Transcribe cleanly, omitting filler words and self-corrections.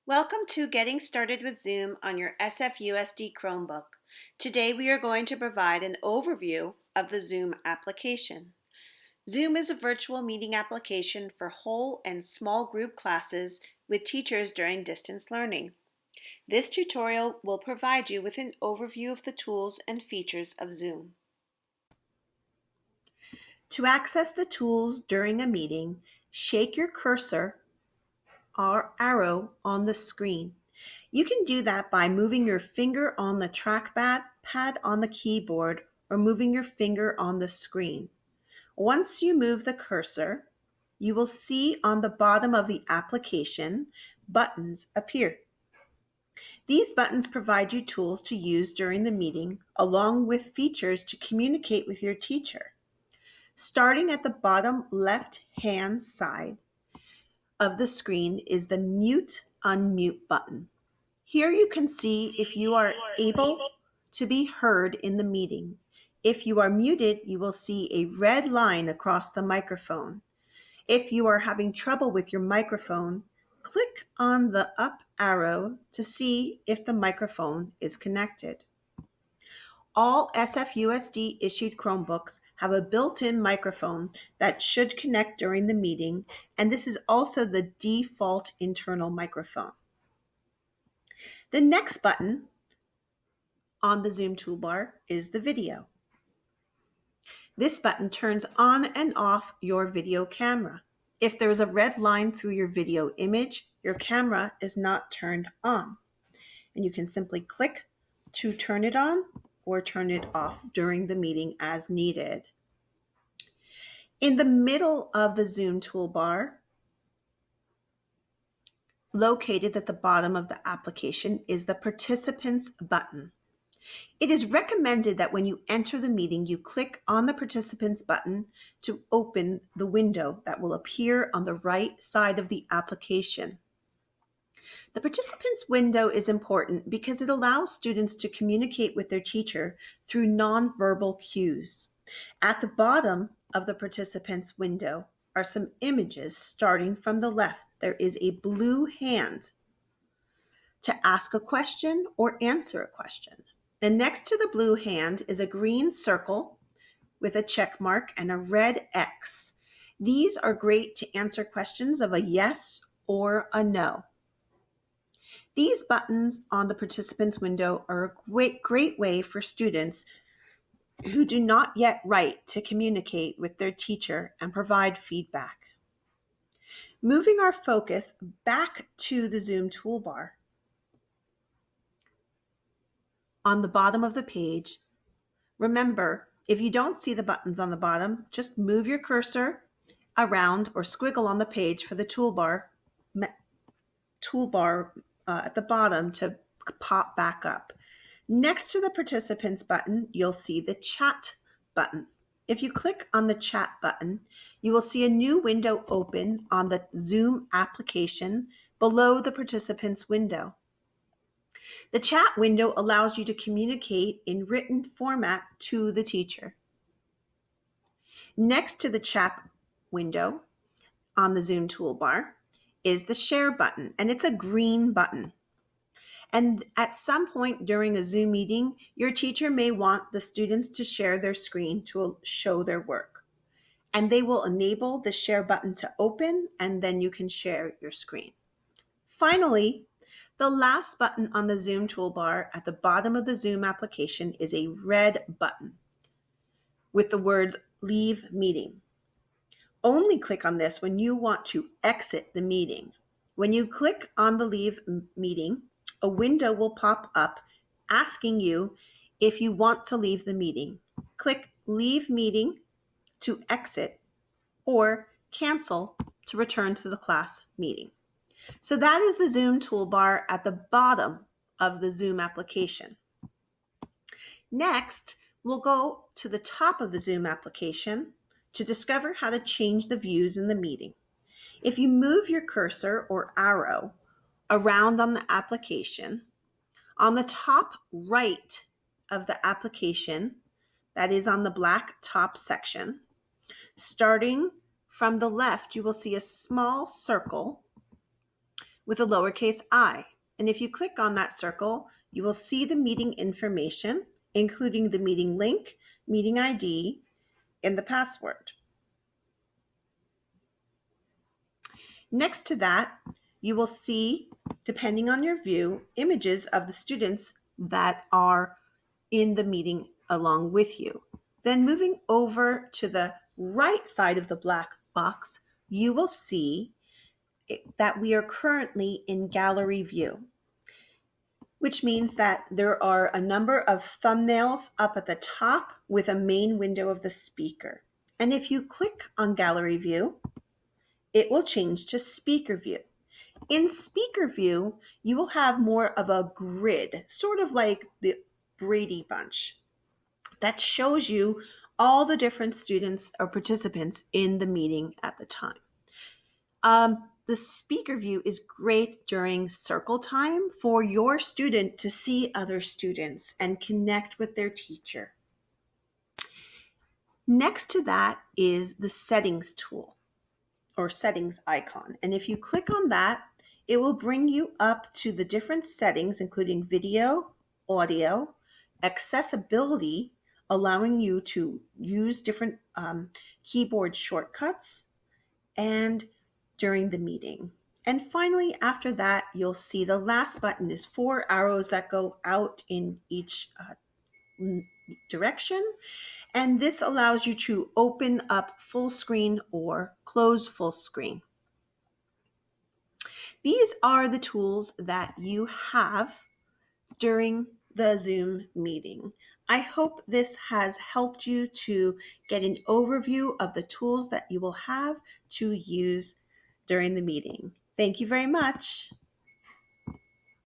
Welcome to Getting Started with Zoom on your SFUSD Chromebook. Today we are going to provide an overview of the Zoom application. Zoom is a virtual meeting application for whole and small group classes with teachers during distance learning. This tutorial will provide you with an overview of the tools and features of Zoom. To access the tools during a meeting, shake your cursor or arrow on the screen. You can do that by moving your finger on the trackpad on the keyboard or moving your finger on the screen. Once you move the cursor, you will see on the bottom of the application buttons appear. These buttons provide you tools to use during the meeting, along with features to communicate with your teacher. Starting at the bottom left-hand side of the screen is the mute unmute button. Here you can see if you are able to be heard in the meeting. If you are muted, you will see a red line across the microphone. If you are having trouble with your microphone, click on the up arrow to see if the microphone is connected. All SFUSD issued Chromebooks have a built-in microphone that should connect during the meeting, and this is also the default internal microphone. The next button on the Zoom toolbar is the video. This button turns on and off your video camera. If there is a red line through your video image, your camera is not turned on, and you can simply click to turn it on or turn it off during the meeting as needed. In the middle of the Zoom toolbar, located at the bottom of the application, is the Participants button. It is recommended that when you enter the meeting, you click on the Participants button to open the window that will appear on the right side of the application. The Participants window is important because it allows students to communicate with their teacher through nonverbal cues. At the bottom of the Participants window are some images starting from the left. There is a blue hand to ask a question or answer a question. And next to the blue hand is a green circle with a check mark and a red X. These are great to answer questions of a yes or a no. These buttons on the Participants window are a great way for students who do not yet write to communicate with their teacher and provide feedback. Moving our focus back to the Zoom toolbar, on the bottom of the page, remember, if you don't see the buttons on the bottom, just move your cursor around or squiggle on the page for the toolbar at the bottom to pop back up. Next to the Participants button, you'll see the Chat button. If you click on the Chat button, you will see a new window open on the Zoom application below the Participants window. The Chat window allows you to communicate in written format to the teacher. Next to the Chat window on the Zoom toolbar is the Share button, and it's a green button. And at some point during a Zoom meeting, your teacher may want the students to share their screen to show their work. And they will enable the Share button to open, and then you can share your screen. Finally, the last button on the Zoom toolbar at the bottom of the Zoom application is a red button with the words Leave Meeting. Only click on this when you want to exit the meeting. When you click on the Leave Meeting, a window will pop up asking you if you want to leave the meeting. Click Leave Meeting to exit or Cancel to return to the class meeting. So that is the Zoom toolbar at the bottom of the Zoom application. Next, we'll go to the top of the Zoom application to discover how to change the views in the meeting. If you move your cursor or arrow around on the application, on the top right of the application, that is on the black top section, starting from the left, you will see a small circle with a lowercase I. And if you click on that circle, you will see the meeting information, including the meeting link, meeting ID, and the password. Next to that, you will see, depending on your view, images of the students that are in the meeting along with you. Then moving over to the right side of the black box, you will see that we are currently in gallery view, which means that there are a number of thumbnails up at the top with a main window of the speaker. And if you click on gallery view, it will change to speaker view. In speaker view, you will have more of a grid, sort of like the Brady Bunch, that shows you all the different students or participants in the meeting at the time. The speaker view is great during circle time for your student to see other students and connect with their teacher. Next to that is the settings tool or settings icon. And if you click on that, it will bring you up to the different settings, including video, audio, accessibility, allowing you to use different keyboard shortcuts, and during the meeting. And finally, after that, you'll see the last button is 4 arrows that go out in each direction. And this allows you to open up full screen or close full screen. These are the tools that you have during the Zoom meeting. I hope this has helped you to get an overview of the tools that you will have to use during the meeting. Thank you very much.